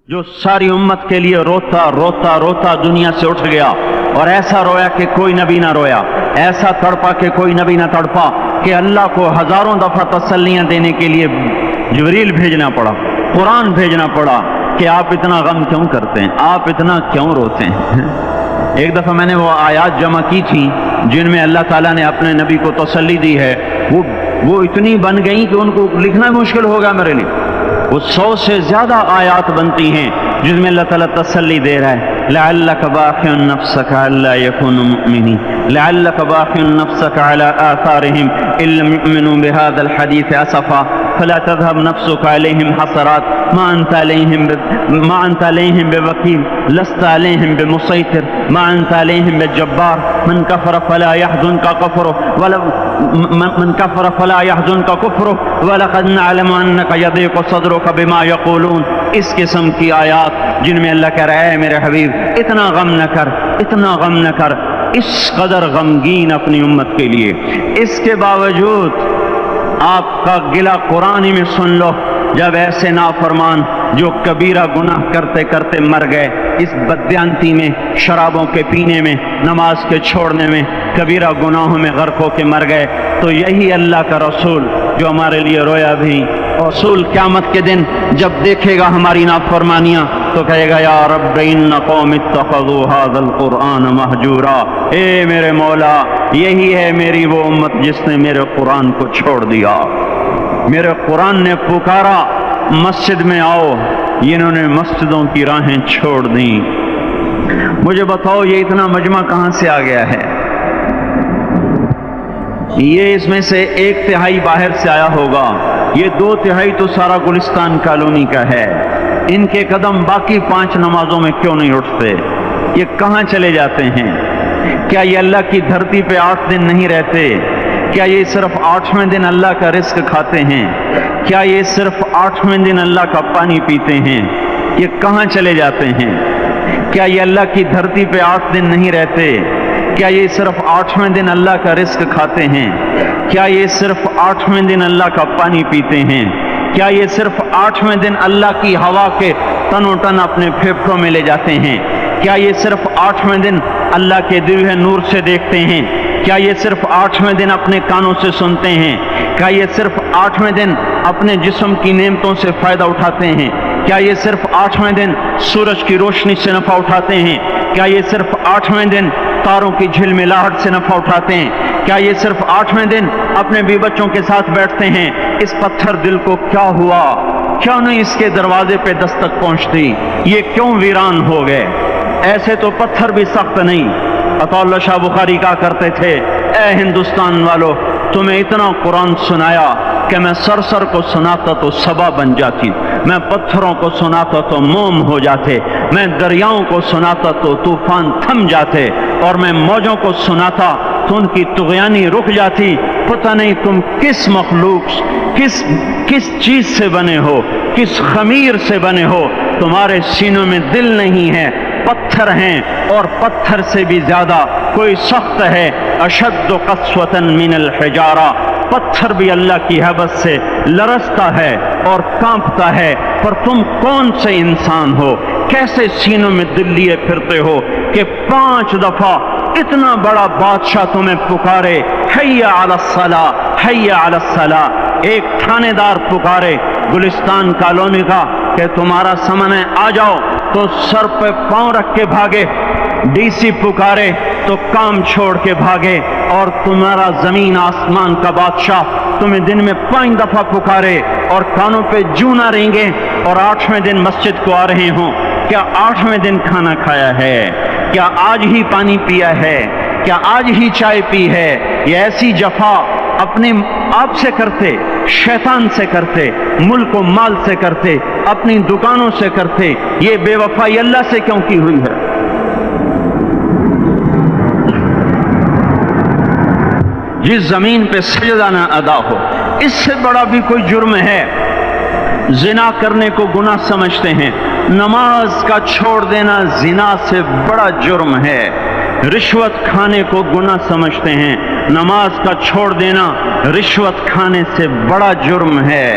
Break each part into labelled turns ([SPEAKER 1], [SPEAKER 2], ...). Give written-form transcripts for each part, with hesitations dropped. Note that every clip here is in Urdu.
[SPEAKER 1] جو ساری امت کے لیے روتا روتا روتا دنیا سے اٹھ گیا اور ایسا رویا کہ کوئی نبی نہ رویا، ایسا تڑپا کہ کوئی نبی نہ تڑپا، کہ اللہ کو ہزاروں دفعہ تسلیاں دینے کے لیے جبریل بھیجنا پڑا، قرآن بھیجنا پڑا کہ آپ اتنا غم کیوں کرتے ہیں، آپ اتنا کیوں روتے ہیں۔ ایک دفعہ میں نے وہ آیات جمع کی تھی جن میں اللہ تعالیٰ نے اپنے نبی کو تسلی دی ہے، وہ اتنی بن گئی کہ ان کو لکھنا مشکل ہوگا میرے لیے۔ وہ 100 سے زیادہ آیات بنتی ہیں جس میں اللہ تعالیٰ تسلی دے رہا ہے، لعلک باخع نفسک الا یکونوا مؤمنین، لعلک باخع نفسک علی آثارہم ان لم یؤمنوا بہذا الحدیث اسفا فلا تذهب نفسك عليهم حسرات ما أنت عليهم بوكيل لست عليهم بمسيطر ما أنت عليهم بجبار من كفر فلا يحزنك كفره ولقد نعلم أنك يضيق صدرك بما يقولون۔ اس قسم کی آیات جن میں اللہ کہہ رہا ہے میرے حبیب اتنا غم نہ کر، اتنا غم نہ کر، اس قدر غمگین اپنی امت کے لیے۔ اس کے باوجود آپ کا گلہ قرآن ہی میں سن لو، جب ایسے نافرمان جو کبیرہ گناہ کرتے کرتے مر گئے، اس بددیانتی میں، شرابوں کے پینے میں، نماز کے چھوڑنے میں، کبیرہ گناہوں میں غرق ہو کے مر گئے، تو یہی اللہ کا رسول جو ہمارے لیے رویا بھی، رسول قیامت کے دن جب دیکھے گا ہماری نافرمانیاں تو کہے گا یا رب ان قوم اتخذوا هذا القرآن مہجورا، اے میرے مولا یہی ہے میری وہ امت جس نے میرے قرآن کو چھوڑ دیا۔ میرے قرآن نے پکارا مسجد میں آؤ، انہوں نے مسجدوں کی راہیں چھوڑ دیں۔ مجھے بتاؤ یہ اتنا مجمع کہاں سے آ گیا ہے؟ یہ اس میں سے 1/3 باہر سے آیا ہوگا، یہ 2/3 تو سارا گلستان کالونی کا ہے۔ ان کے قدم باقی 5 نمازوں میں کیوں نہیں اٹھتے؟ یہ کہاں چلے جاتے ہیں؟ کیا یہ اللہ کی دھرتی پہ 8 دن نہیں رہتے؟ کیا یہ صرف 8ویں دن اللہ کا رزق کھاتے ہیں؟ کیا یہ صرف 8ویں دن اللہ کا پانی پیتے ہیں؟ یہ کہاں چلے جاتے ہیں؟ کیا یہ اللہ کی دھرتی پہ 8 دن نہیں رہتے؟ کیا یہ صرف 8ویں دن اللہ کا رزق کھاتے ہیں؟ کیا یہ صرف 8ویں دن اللہ کا پانی پیتے ہیں؟ کیا یہ صرف 8ویں دن اللہ کی ہوا کے تن و ٹن اپنے پھیپھڑوں میں لے جاتے ہیں؟ کیا یہ صرف 8ویں دن اللہ کے دیے نور سے دیکھتے ہیں؟ کیا یہ صرف 8ویں دن اپنے کانوں سے سنتے ہیں؟ کیا یہ صرف 8ویں دن اپنے جسم کی نعمتوں سے فائدہ اٹھاتے ہیں؟ کیا یہ صرف 8ویں دن سورج کی روشنی سے نفع اٹھاتے ہیں؟ کیا یہ صرف 8ویں دن تاروں کی جھلملاہٹ سے نفع اٹھاتے ہیں؟ کیا یہ صرف 8ویں دن اپنے بیوی بچوں کے ساتھ بیٹھتے ہیں؟ اس پتھر دل کو کیا ہوا؟ کیوں نہیں اس کے دروازے پہ دستک پہنچتی؟ یہ کیوں ویران ہو گئے؟ ایسے تو پتھر بھی سخت نہیں۔ عطا اللہ شاہ بخاری کہا کرتے تھے، اے ہندوستان والو تمہیں اتنا قرآن سنایا کہ میں سر کو سناتا تو صبا بن جاتی، میں پتھروں کو سناتا تو موم ہو جاتے، میں دریاؤں کو سناتا تو طوفان تھم جاتے، اور میں موجوں کو سناتا تو ان کی طغیانی رک جاتی۔ پتہ نہیں تم کس مخلوق، کس چیز سے بنے ہو، کس خمیر سے بنے ہو، تمہارے سینوں میں دل نہیں ہے، پتھر ہیں، اور پتھر سے بھی زیادہ کوئی سخت ہے، اشد قسوة من الحجارہ، پتھر بھی اللہ کی حیبت سے لرزتا ہے اور کانپتا ہے، پر تم کون سے انسان ہو، کیسے سینوں میں دل لیے پھرتے ہو کہ 5 دفعہ اتنا بڑا بادشاہ تمہیں پکارے، حی علی الصلاۃ، حی علی الصلاۃ، ایک تھانے دار پکارے گلستان کالونی کا کہ تمہارا سمن ہے آ جاؤ، تو سر پہ پاؤں رکھ کے بھاگے، ڈی سی پکارے تو کام چھوڑ کے بھاگے، اور تمہارا زمین آسمان کا بادشاہ تمہیں دن میں 5 دفعہ پکارے اور کانوں پہ جوں نہ رینگے، اور 8ویں دن مسجد کو آ رہے ہوں۔ کیا 8ویں دن کھانا کھایا ہے؟ کیا آج ہی پانی پیا ہے؟ کیا آج ہی چائے پی ہے؟ یہ ایسی جفا اپنے آپ سے کرتے، شیطان سے کرتے، ملک و مال سے کرتے، اپنی دکانوں سے کرتے، یہ بے وفائی اللہ سے کیوں کی ہوئی ہے؟ جس زمین پہ سجدہ نہ ادا ہو، اس سے بڑا بھی کوئی جرم ہے؟ زنا کرنے کو گناہ سمجھتے ہیں، نماز کا چھوڑ دینا زنا سے بڑا جرم ہے۔ رشوت کھانے کو گناہ سمجھتے ہیں، نماز کا چھوڑ دینا رشوت کھانے سے بڑا جرم ہے۔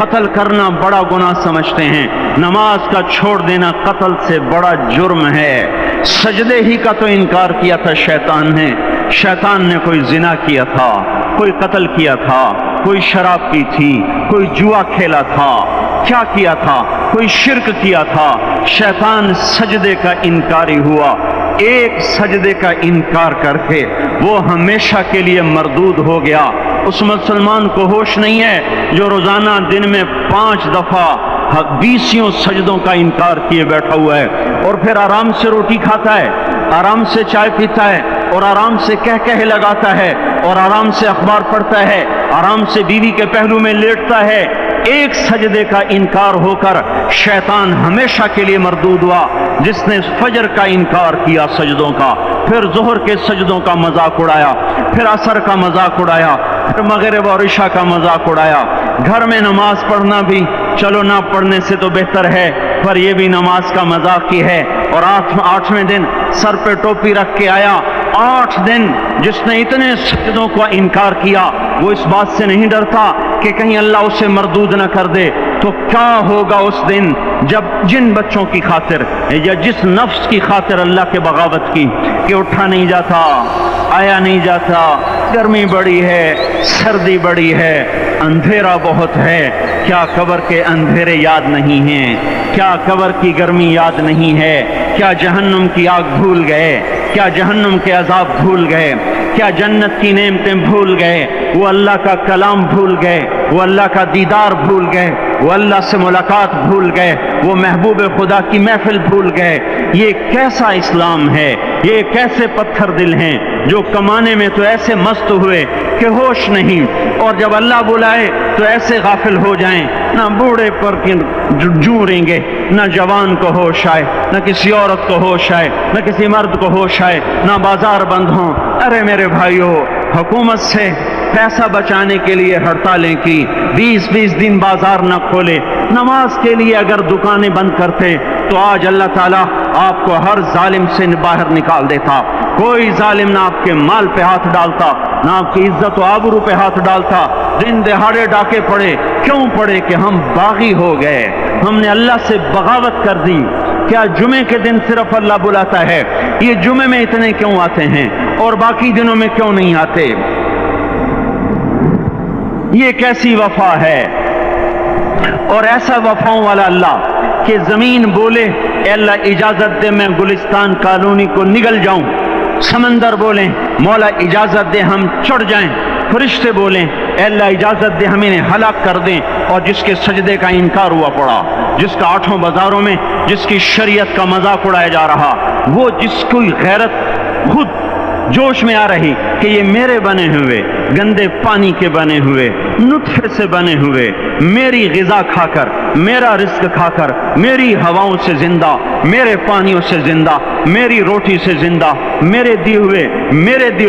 [SPEAKER 1] قتل کرنا بڑا گناہ سمجھتے ہیں، نماز کا چھوڑ دینا قتل سے بڑا جرم ہے۔ سجدے ہی کا تو انکار کیا تھا شیطان نے، شیطان نے کوئی زنا کیا تھا، کوئی قتل کیا تھا، کوئی شراب پی تھی، کوئی جوا کھیلا تھا، کیا کیا تھا، کوئی شرک کیا تھا، شیطان سجدے کا انکاری ہوا۔ ایک سجدے کا انکار کر کے وہ ہمیشہ کے لیے مردود ہو گیا۔ اس مسلمان کو ہوش نہیں ہے جو روزانہ دن میں 5 دفعہ 20 سجدوں کا انکار کیے بیٹھا ہوا ہے، اور پھر آرام سے روٹی کھاتا ہے، آرام سے چائے پیتا ہے، اور آرام سے کہہ لگاتا ہے، اور آرام سے اخبار پڑھتا ہے، آرام سے بیوی کے پہلو میں لیٹتا ہے۔ ایک سجدے کا انکار ہو کر شیطان ہمیشہ کے لیے مردود ہوا۔ جس نے فجر کا انکار کیا سجدوں کا، پھر ظہر کے سجدوں کا مذاق اڑایا، پھر عصر کا مذاق اڑایا، پھر مغرب اور عشاء کا مذاق اڑایا۔ گھر میں نماز پڑھنا بھی چلو نہ پڑھنے سے تو بہتر ہے، پر یہ بھی نماز کا مذاق ہی ہے۔ اور 8ویں دن سر پہ ٹوپی رکھ کے آیا۔ 8 دن جس نے اتنے سجدوں کا انکار کیا، وہ اس بات سے نہیں ڈرتا کہ کہیں اللہ اسے مردود نہ کر دے۔ تو کیا ہوگا اس دن جب جن بچوں کی خاطر یا جس نفس کی خاطر اللہ کے بغاوت کی کہ اٹھا نہیں جاتا، آیا نہیں جاتا، گرمی بڑی ہے، سردی بڑی ہے، اندھیرا بہت ہے، کیا قبر کے اندھیرے یاد نہیں ہیں، کیا قبر کی گرمی یاد نہیں ہے، کیا جہنم کی آگ بھول گئے، کیا جہنم کے عذاب بھول گئے، کیا جنت کی نعمتیں بھول گئے، وہ اللہ کا کلام بھول گئے، وہ اللہ کا دیدار بھول گئے، وہ اللہ سے ملاقات بھول گئے، وہ محبوب خدا کی محفل بھول گئے۔ یہ کیسا اسلام ہے؟ یہ کیسے پتھر دل ہیں جو کمانے میں تو ایسے مست ہوئے کہ ہوش نہیں، اور جب اللہ بلائے تو ایسے غافل ہو جائیں، نہ بوڑھے پر جوریں گے، نہ جوان کو ہوش آئے، نہ کسی عورت کو ہوش آئے، نہ کسی مرد کو ہوش آئے، نہ بازار بند ہوں۔ ارے میرے بھائیو، حکومت سے پیسہ بچانے کے لیے ہڑتالیں کی، 20 دن بازار نہ کھولے، نماز کے لیے اگر دکانیں بند کرتے تو آج اللہ تعالیٰ آپ کو ہر ظالم سے باہر نکال دیتا۔ کوئی ظالم نہ آپ کے مال پہ ہاتھ ڈالتا، نہ آپ کی عزت و آبرو پہ ہاتھ ڈالتا۔ دن دہاڑے ڈاکے پڑے، کیوں پڑے؟ کہ ہم باغی ہو گئے، ہم نے اللہ سے بغاوت کر دی۔ کیا جمعے کے دن صرف اللہ بلاتا ہے؟ یہ جمعے میں اتنے کیوں آتے ہیں اور باقی دنوں میں کیوں نہیں آتے؟ یہ کیسی وفا ہے؟ اور ایسا وفاؤں والا اللہ کہ زمین بولے اے اللہ اجازت دے میں گلستان کالونی کو نگل جاؤں، سمندر بولیں مولا اجازت دے ہم چڑھ جائیں، فرشتے بولیں اے اللہ اجازت دے ہم انہیں ہلاک کر دیں، اور جس کے سجدے کا انکار ہوا پڑا، جس کا 8 بازاروں میں جس کی شریعت کا مذاق اڑایا جا رہا، وہ جس کوئی غیرت خود جوش میں آ رہی کہ یہ میرے بنے ہوئے گندے پانی کے بنے ہوئے نطفے سے بنے ہوئے، میری غذا کھا کر، میرا رزق کھا کر، میری ہواؤں سے زندہ، میرے پانیوں سے زندہ، میری روٹی سے زندہ، میرے دیے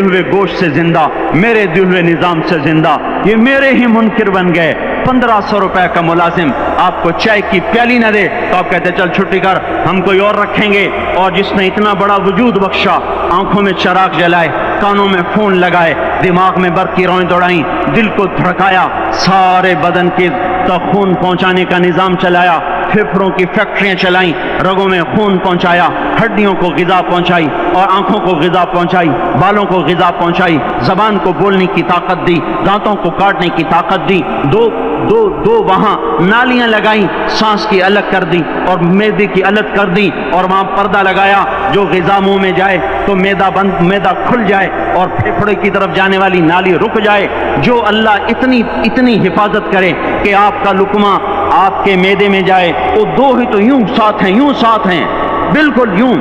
[SPEAKER 1] ہوئے گوشت سے زندہ، میرے دیے ہوئے نظام سے زندہ، یہ میرے ہی منکر بن گئے۔ 1500 روپے کا ملازم آپ کو چائے کی پیالی نہ دے تو آپ کہتے چل چھٹی کر، ہم کوئی اور رکھیں گے۔ اور جس نے اتنا بڑا وجود بخشا، آنکھوں میں چراغ جلائے، کانوں میں فون لگائے، دماغ میں برق کی روئیں دوڑائیں، دل کو دھڑکایا، سارے بدن کے خون پہنچانے کا نظام چلایا، پھیپھڑوں کی فیکٹریاں چلائیں، رگوں میں خون پہنچایا، ہڈیوں کو غذا پہنچائی، اور آنکھوں کو غذا پہنچائی، بالوں کو غذا پہنچائی، زبان کو بولنے کی طاقت دی، دانتوں کو کاٹنے کی طاقت دی، دو وہاں نالیاں لگائیں، سانس کی الگ کر دی اور معدے کی الگ کر دی، اور وہاں پردہ لگایا، جو غذا منہ میں جائے تو معدہ کھل جائے اور پھیپھڑے کی طرف جانے والی نالی رک جائے۔ جو اللہ اتنی حفاظت کرے کہ آپ کا لقمہ آپ کے معدے میں جائے، وہ 2 ہی تو یوں ساتھ ہیں، بالکل یوں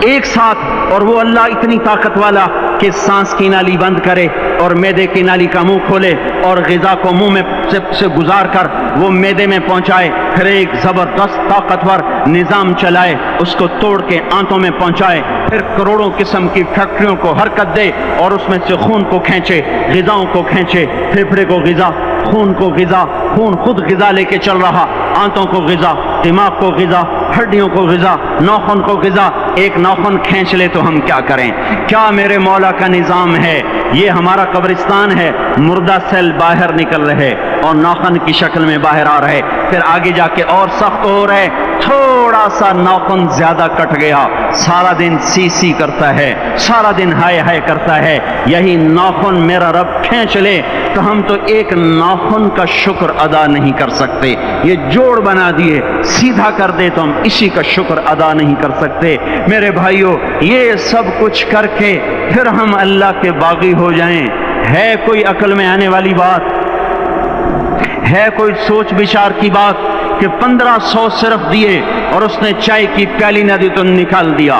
[SPEAKER 1] ایک ساتھ، اور وہ اللہ اتنی طاقت والا کہ سانس کی نالی بند کرے اور معدے کی نالی کا منہ کھولے اور غذا کو منہ میں سے گزار کر وہ معدے میں پہنچائے، پھر ایک زبردست طاقتور نظام چلائے، اس کو توڑ کے آنتوں میں پہنچائے، پھر کروڑوں قسم کی فیکٹریوں کو حرکت دے اور اس میں سے خون کو کھینچے، غذاؤں کو کھینچے، پھیپھڑے کو غذا، خون کو غذا، خون خود غذا لے کے چل رہا، آنتوں کو غذا، دماغ کو غذا، ہڈیوں کو غذا، ناخن کو غذا۔ ایک ناخن کھینچ لے تو ہم کیا کریں؟ کیا میرے مولا کا نظام ہے یہ ہمارا قبرستان ہے، مردہ سیل باہر نکل رہے اور ناخن کی شکل میں باہر آ رہے، پھر آگے جا کے اور سخت ہو رہے، تھوڑا سا ناخن زیادہ کٹ گیا، سارا دن سی سی کرتا ہے، سارا دن ہائے ہائے کرتا ہے، یہی ناخن میرا رب کھینچ لے تو ہم تو ایک ناخن کا شکر ادا نہیں کر سکتے، یہ جوڑ بنا دیے سیدھا کر دے تو ہم اسی کا شکر ادا نہیں کر سکتے۔ میرے بھائیو، یہ سب کچھ کر کے پھر ہم اللہ کے باغی ہو جائیں، ہے کوئی عقل میں آنے والی بات؟ ہے کوئی سوچ بچار کی بات کہ 1500 صرف دیے اور اس نے چائے کی پیالی نہ دی تو نکال دیا،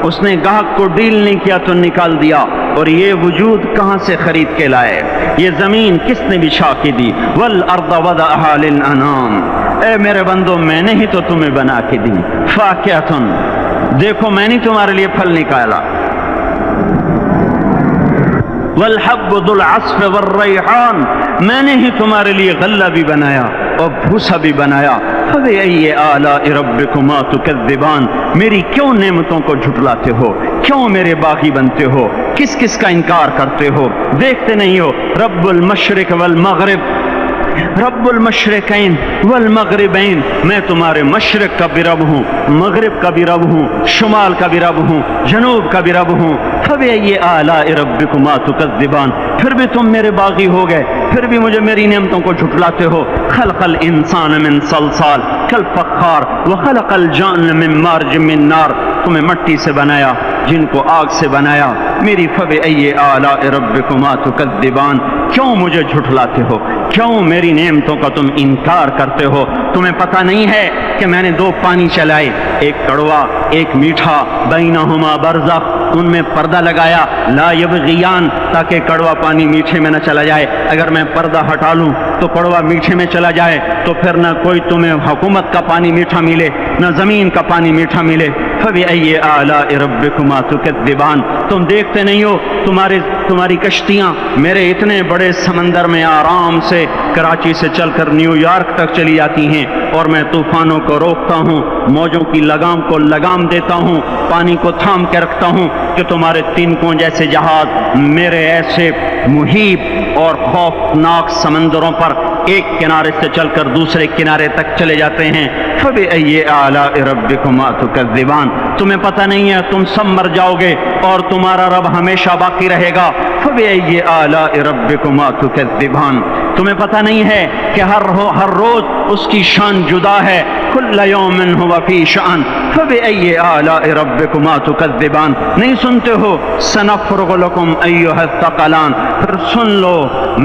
[SPEAKER 1] اس نے گاہک کو ڈیل نہیں کیا تو نکال دیا، اور یہ وجود کہاں سے خرید کے لائے؟ یہ زمین کس نے بچھا کے دی؟ والارض وضعها للانام، اے میرے بندو میں نے ہی تو تمہیں بنا کے دی، فاکہۃ، دیکھو میں نے تمہارے لیے پھل نکالا، والحب ذو العصف والریحان، میں نے ہی تمہارے لیے غلہ بھی بنایا اور بھوسا بھی بنایا، فبأي آلاء ربكما تكذبان، میری کیوں نعمتوں کو جھٹلاتے ہو؟ کیوں میرے باغی بنتے ہو؟ کس کس کا انکار کرتے ہو؟ دیکھتے نہیں ہو رب المشرق والمغرب، رب المشرقین والمغربین، میں تمہارے مشرق کا بھی رب ہوں، مغرب کا بھی رب ہوں، شمال کا بھی رب ہوں، جنوب کا بھی رب ہوں، فبأي آلاء ربكما تكذبان، پھر بھی تم میرے باغی ہو گئے، پھر بھی مجھے میری نعمتوں کو جھٹلاتے ہو۔ خلق الانسان من صلصال کالفخار وخلق الجان من مارج من نار، تمہیں مٹی سے بنایا، جن کو آگ سے بنایا، میری فبأي آلاء ربكما تكذبان، کیوں مجھے جھٹلاتے ہو؟ کیوں میری نعمتوں کا تم انکار کرتے ہو؟ تمہیں پتہ نہیں ہے کہ میں نے دو پانی چلائے، ایک کڑوا ایک میٹھا، بینہما برزخ، ان میں پردہ لگایا، لا یبغیان، تاکہ کڑوا پانی میٹھے میں نہ چلا جائے، اگر میں پردہ ہٹا لوں تو کڑوا میٹھے میں چلا جائے تو پھر نہ کوئی تمہیں حکومت کا پانی میٹھا ملے نہ زمین کا پانی میٹھا ملے۔ فبأي آلاء ربكما تكذبان، تم دیکھتے نہیں ہو تمہاری کشتیاں میرے اتنے بڑے سمندر میں آرام سے کراچی سے چل کر نیو یارک تک چلی جاتی ہیں، اور میں طوفانوں کو روکتا ہوں، موجوں کی لگام کو لگام دیتا ہوں، پانی کو تھام کے رکھتا ہوں کہ تمہارے تینکوں جیسے جہاز میرے ایسے محیط اور خوفناک سمندروں پر ایک کنارے سے چل کر دوسرے کنارے تک چلے جاتے ہیں۔ فبأي آلاء ربكما تكذبان، تمہیں پتہ نہیں ہے تم سب مر جاؤ گے اور تمہارا رب ہمیشہ باقی رہے گا۔ فبأي آلاء ربكما تكذبان، تمہیں پتہ نہیں ہے کہ ہر روز اس کی شان جدا ہے، کل یوم هو فی شأن، فبأي آلاء ربكما تكذبان، نہیں سنتے ہو سنفرغ لكم ایھا الثقلان، پھر سن لو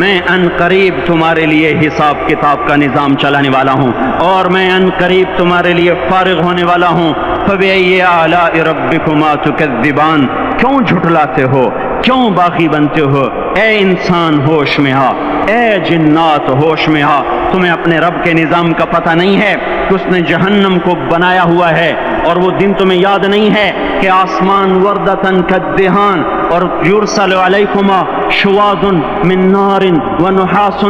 [SPEAKER 1] میں ان قریب تمہارے لیے حساب کتاب کا نظام چلانے والا ہوں، اور میں ان قریب تمہارے لیے فارغ ہونے والا ہوں۔ فبأي آلاء ربكما تكذبان، کیوں جھٹلاتے ہو؟ کیوں باغی بنتے ہو؟ اے انسان ہوش میں آ، اے جنات ہوش میں آ، تمہیں اپنے رب کے نظام کا پتہ نہیں ہے کہ اس نے جہنم کو بنایا ہوا ہے، اور وہ دن تمہیں یاد نہیں ہے کہ آسمان وردتن کالدہان، اور یرسل علیکما شواظ من نار ونحاس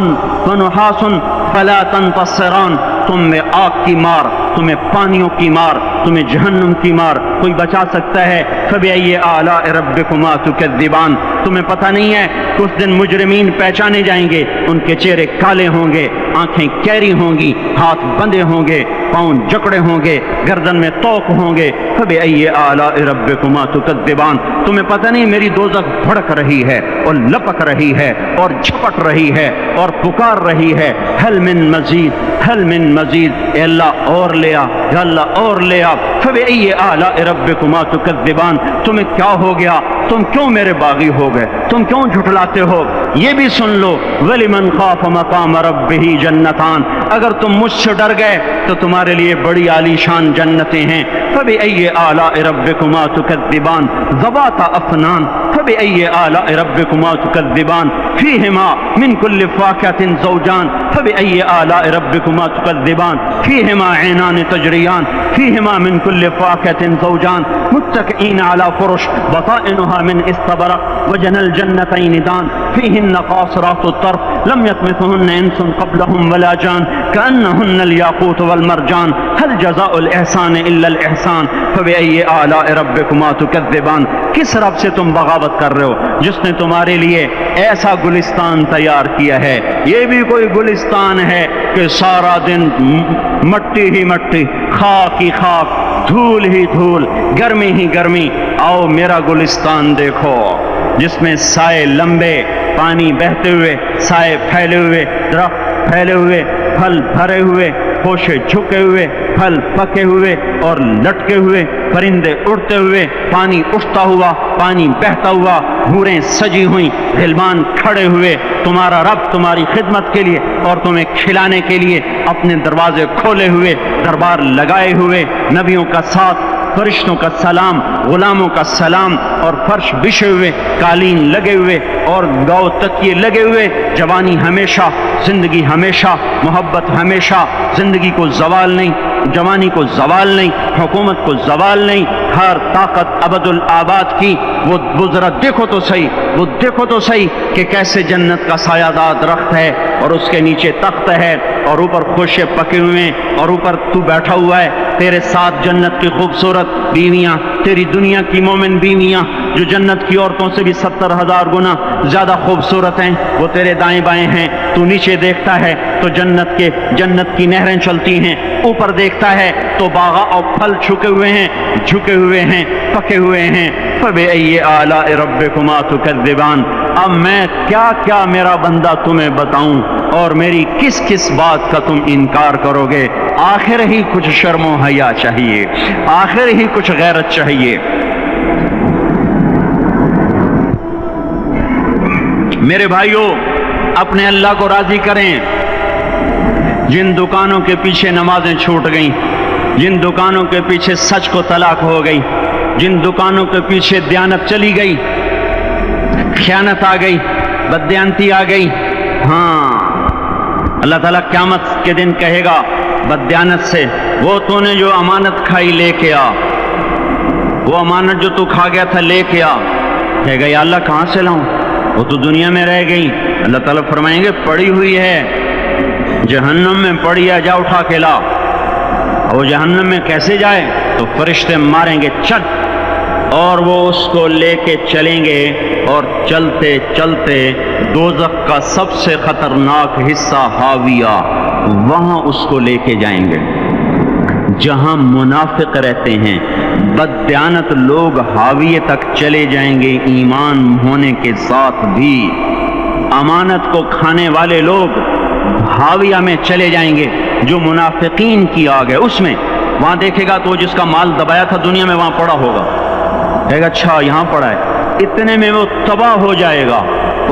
[SPEAKER 1] فلا تنتصران، تم میں آگ کی مار، تمہیں پانیوں کی مار، تمہیں جہنم کی مار کوئی بچا سکتا ہے؟ فبأي آلاء ربكما تكذبان، تمہیں پتہ نہیں ہے کہ اس دن مجرمین پہچانے جائیں گے، ان کے چہرے کالے ہوں گے، آنکھیں کیری ہوں گی، ہاتھ بندے ہوں گے، پاؤں جکڑے ہوں گے، گردن میں توق ہوں گے۔ فبأي آلاء ربكما تكذبان، تمہیں پتہ نہیں میری دوزخ بھڑک رہی ہے اور لپک رہی ہے اور جھپٹ رہی ہے اور پکار رہی ہے، هل من مزید، هل من مزید، اے اللہ اور لے آ، یا اللہ اور لے آ۔ فبأي آلاء ربكما تكذبان، تمہیں کیا ہو گیا؟ تم کیوں میرے باغی ہو گئے؟ تم کیوں جھٹلاتے ہو؟ یہ بھی سن لو وَلِمَنْ خَافَ مَقَامَ رَبِّهِ جَنَّتَانِ، اگر تم مجھ سے ڈر گئے تو تمہارے لیے بڑی عالی شان جنتیں ہیں۔ فبأي آلاء ربكما تكذبان ذواتا افنان، فبأي آلاء ربكما تكذبان فيهما من كل فاكهة زوجان، فبأي آلاء ربكما تكذبان فيهما عينان تجريان فيهما من كل فاكهة زوجان متكئين على فرش بطائنها من استبرق وجنى الجنتين دان فيهن قاصرات الطرف لم يطمثهن انس قبلهم ولا جان كأنهن الياقوت والمرجان هل جزاء الإحسان إلا الإحسان فبأي آلاء ربكما تكذبان. کس رب سے تم بغاوت کر رہے ہو جس نے تمہارے لیے ایسا گلستان تیار کیا ہے؟ یہ بھی کوئی گلستان ہے کہ سارا دن مٹی ہی مٹی، خاک ہی خاک، دھول ہی دھول، گرمی ہی گرمی. آؤ میرا گلستان دیکھو جس میں سائے لمبے، پانی بہتے ہوئے، سائے پھیلے ہوئے، درخت پھیلے ہوئے، پھل بھرے ہوئے، خوشے جھکے ہوئے، پھل پکے ہوئے اور لٹکے ہوئے، پرندے اڑتے ہوئے، پانی اٹھتا ہوا، پانی بہتا ہوا، حوریں سجی ہوئیں، غلمان کھڑے ہوئے. تمہارا رب تمہاری خدمت کے لیے اور تمہیں کھلانے کے لیے اپنے دروازے کھولے ہوئے، دربار لگائے ہوئے، نبیوں کا ساتھ، فرشتوں کا سلام، غلاموں کا سلام، اور فرش بچھے ہوئے، قالین لگے ہوئے اور گاؤ تکیے لگے ہوئے. جوانی ہمیشہ، زندگی ہمیشہ، محبت ہمیشہ، زندگی کو زوال نہیں، جوانی کو زوال نہیں، حکومت کو زوال نہیں، ہر طاقت ابد الآباد کی. وہ ذرا دیکھو تو صحیح، وہ دیکھو تو صحیح کہ کیسے جنت کا سایہ دار درخت ہے اور اس کے نیچے تخت ہے اور اوپر خوشے پکے ہوئے ہیں اور اوپر تو بیٹھا ہوا ہے. تیرے ساتھ جنت کی خوبصورت بیویاں، تیری دنیا کی مومن بیویاں جو جنت کی عورتوں سے بھی 70,000 گنا زیادہ خوبصورت ہیں، وہ تیرے دائیں بائیں ہیں. تو نیچے دیکھتا ہے تو جنت کی نہریں چلتی ہیں، اوپر دیکھتا ہے تو باغ اور پھل جھکے ہوئے ہیں، پکے ہوئے ہیں. فبأي آلاء ربكما تكذبان. اب میں کیا کیا میرا بندہ تمہیں بتاؤں اور میری کس کس بات کا تم انکار کرو گے؟ آخر ہی کچھ شرم و حیا چاہیے، آخر ہی کچھ غیرت چاہیے. میرے بھائیوں، اپنے اللہ کو راضی کریں. جن دکانوں کے پیچھے نمازیں چھوٹ گئیں، جن دکانوں کے پیچھے سچ کو طلاق ہو گئی، جن دکانوں کے پیچھے دیانت چلی گئی، خیانت آ گئی، بددیانتی آ گئی، ہاں اللہ تعالیٰ قیامت کے دن کہے گا بددیانت سے، وہ تو نے جو امانت کھائی لے کے آ، وہ امانت جو تو کھا گیا تھا لے کے آ. کہے گا یا اللہ کہاں سے لاؤں، وہ تو دنیا میں رہ گئی. اللہ تعالیٰ فرمائیں گے پڑی ہوئی ہے جہنم میں، پڑی ہے، جا اٹھا کے لا. وہ جہنم میں کیسے جائے؟ تو فرشتے ماریں گے چٹ، اور وہ اس کو لے کے چلیں گے اور چلتے چلتے دوزخ کا سب سے خطرناک حصہ حاویہ، وہاں اس کو لے کے جائیں گے جہاں منافق رہتے ہیں. بددیانت لوگ حاویہ تک چلے جائیں گے ایمان ہونے کے ساتھ بھی. امانت کو کھانے والے لوگ حاویہ میں چلے جائیں گے جو منافقین کی آگ ہے اس میں. وہاں دیکھے گا تو جس کا مال دبایا تھا دنیا میں وہاں پڑا ہوگا، کہے گا اچھا یہاں پڑا ہے. اتنے میں وہ تباہ ہو جائے گا،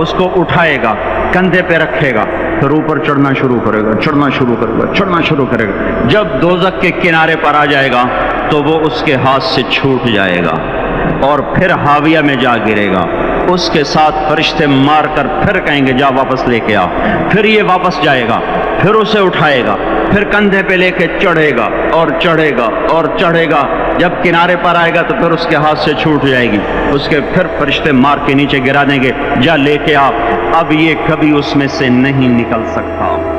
[SPEAKER 1] اس کو اٹھائے گا، کندھے پہ رکھے گا، پھر اوپر چڑھنا شروع کرے گا، چڑھنا شروع کرے گا. جب دوزخ کے کنارے پر آ جائے گا تو وہ اس کے ہاتھ سے چھوٹ جائے گا اور پھر حاویہ میں جا گرے گا. اس کے ساتھ فرشتے مار کر پھر کہیں گے جا واپس لے کے آ. پھر یہ واپس جائے گا، پھر اسے اٹھائے گا، پھر کندھے پہ لے کے چڑھے گا اور چڑھے گا اور چڑھے گا. جب کنارے پر آئے گا تو پھر اس کے ہاتھ سے چھوٹ جائے گی، اس کے پھر فرشتے مار کے نیچے گرا دیں گے جا لے کے آ. اب یہ کبھی اس میں سے نہیں نکل سکتا.